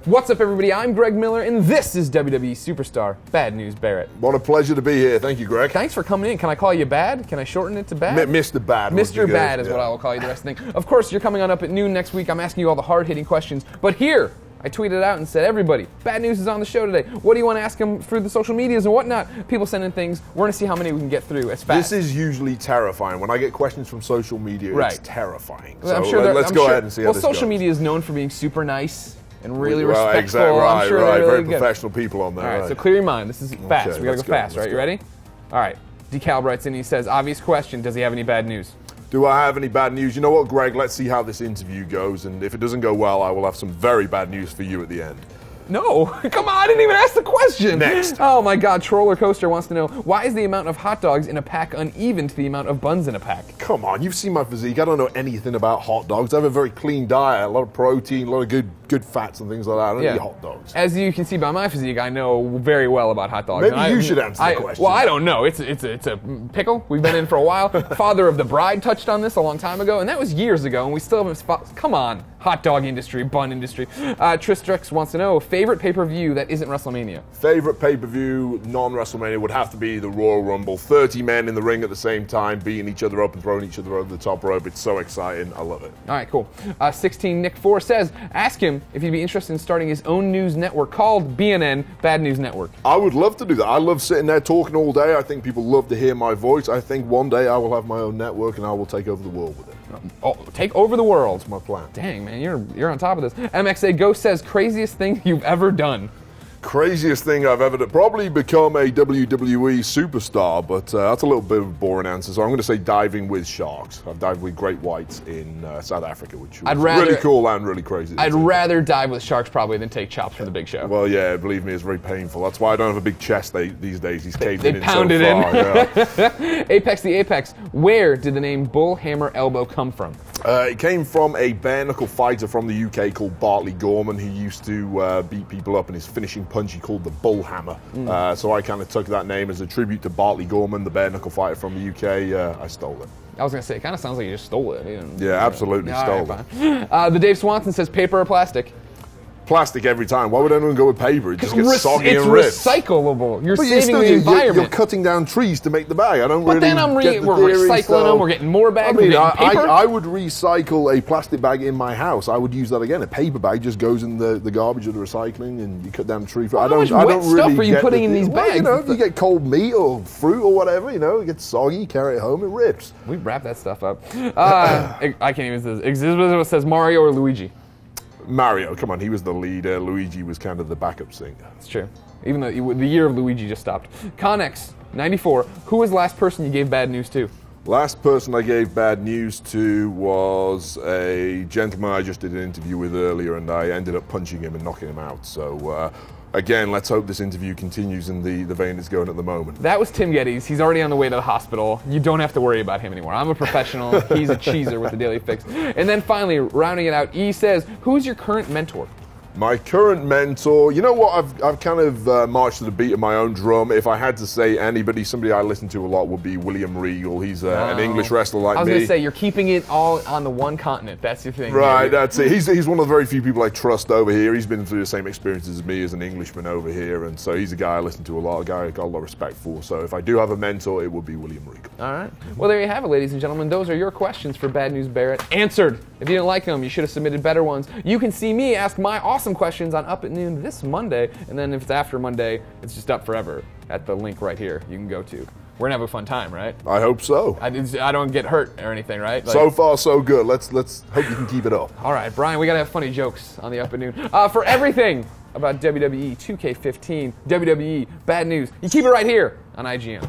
What's up, everybody? I'm Greg Miller, and this is WWE Superstar Bad News Barrett. What a pleasure to be here. Thank you, Greg. Thanks for coming in. Can I call you Bad? Can I shorten it to Bad? Mr. Bad. Mr. Bad is what I will call you the rest of the thing. Of course, you're coming on up at noon next week. I'm asking you all the hard-hitting questions. But here, I tweeted out and said, everybody, Bad News is on the show today. What do you want to ask them through the social medias and whatnot? People send in things. We're going to see how many we can get through as fast. This is usually terrifying. When I get questions from social media, it's terrifying. Well, so let's go ahead and see how this goes. Well, social media is known for being super nice and really respectful. Exactly, right, really very good. Professional people on there. All right, so clear your mind. This is fast. Okay, we gotta go fast, right? You ready? All right. Decal writes in. He says, obvious question. Does he have any bad news? Do I have any bad news? You know what, Greg? Let's see how this interview goes, and if it doesn't go well, I will have some very bad news for you at the end. No, come on, I didn't even ask the question. Next. Oh my God, Troller Coaster wants to know, why is the amount of hot dogs in a pack uneven to the amount of buns in a pack? Come on, you've seen my physique. I don't know anything about hot dogs. I have a very clean diet, a lot of protein, a lot of good fats and things like that. I don't eat hot dogs. As you can see by my physique, I know very well about hot dogs. Maybe you should answer the question. Well, I don't know. It's a pickle. We've been in for a while. Father of the Bride touched on this a long time ago, and that was years ago, and we still haven't come on, hot dog industry, bun industry. Tristrix wants to know, favorite pay-per-view that isn't WrestleMania? Favorite pay-per-view, non-WrestleMania, would have to be the Royal Rumble. 30 men in the ring at the same time, beating each other up and throwing each other over the top rope. It's so exciting. I love it. All right, cool. 16 Nick 4 says, ask him if he'd be interested in starting his own news network called BNN, Bad News Network. I would love to do that. I love sitting there talking all day. I think people love to hear my voice. I think one day I will have my own network and I will take over the world with it. Oh, take over the world. That's my plan. Dang, man, you're on top of this. MXA Ghost says, craziest thing you've ever done. Craziest thing I've ever done, probably become a WWE superstar, but that's a little bit of a boring answer, so I'm going to say diving with sharks. I've dived with great whites in South Africa, which was really cool and really crazy. I'd rather dive with sharks probably than take chops from the Big Show. Well, yeah, believe me, it's very painful. That's why I don't have a big chest these days. He's caved in so far. Yeah. Apex the Apex, where did the name Bull Hammer Elbow come from? It came from a bare knuckle fighter from the UK called Bartley Gorman. He used to beat people up, and his finishing punch he called the Bull Hammer. So I kind of took that name as a tribute to Bartley Gorman, the bare knuckle fighter from the UK. I stole it. I was going to say, it kind of sounds like you just stole it. Yeah, absolutely stole it. The Dave Swanson says, paper or plastic? Plastic every time. Why would anyone go with paper? It just gets soggy and ripped. It's recyclable. You're saving the environment. You're cutting down trees to make the bag. I don't really get the theory. We're recycling them. We're getting more bags. I would recycle a plastic bag in my house. I would use that again. A paper bag just goes in the garbage or the recycling, and you cut down the tree. How much wet stuff are you putting in these bags? Well, you get cold meat or fruit or whatever. It gets soggy. You carry it home. It rips. We wrap that stuff up. I can't even say this. Exhibit says Mario or Luigi. Mario, come on, he was the leader. Luigi was kind of the backup singer. That's true. Even though the year of Luigi just stopped. Connex, 94, who was the last person you gave bad news to? Last person I gave bad news to was a gentleman I just did an interview with earlier, and I ended up punching him and knocking him out. So, again, let's hope this interview continues in the vein it's going at the moment. That was Tim Yetis. He's already on the way to the hospital. You don't have to worry about him anymore. I'm a professional. He's a cheeser with the Daily Fix. And then finally, rounding it out, E says, who's your current mentor? My current mentor, you know what, I've kind of marched to the beat of my own drum. If I had to say somebody I listen to a lot would be William Regal. He's an English wrestler like me. I was going to say, you're keeping it all on the one continent. That's your thing. Right, that's it. He's one of the very few people I trust over here. He's been through the same experiences as me as an Englishman over here, and so he's a guy I listen to a lot, a guy I got a lot of respect for. So if I do have a mentor, it would be William Regal. All right. Well, there you have it, ladies and gentlemen. Those are your questions for Bad News Barrett. Answered. If you didn't like them, you should have submitted better ones. You can see me ask my awesome questions on Up at Noon this Monday, and then if it's after Monday, it's just up forever at the link right here you can go to. We're gonna have a fun time, right? I hope so. I don't get hurt or anything, right? So far, so good. Let's hope you can keep it up. All right, Brian, we gotta have funny jokes on the Up at Noon. For everything about WWE 2K15, WWE, bad news, you keep it right here on IGN.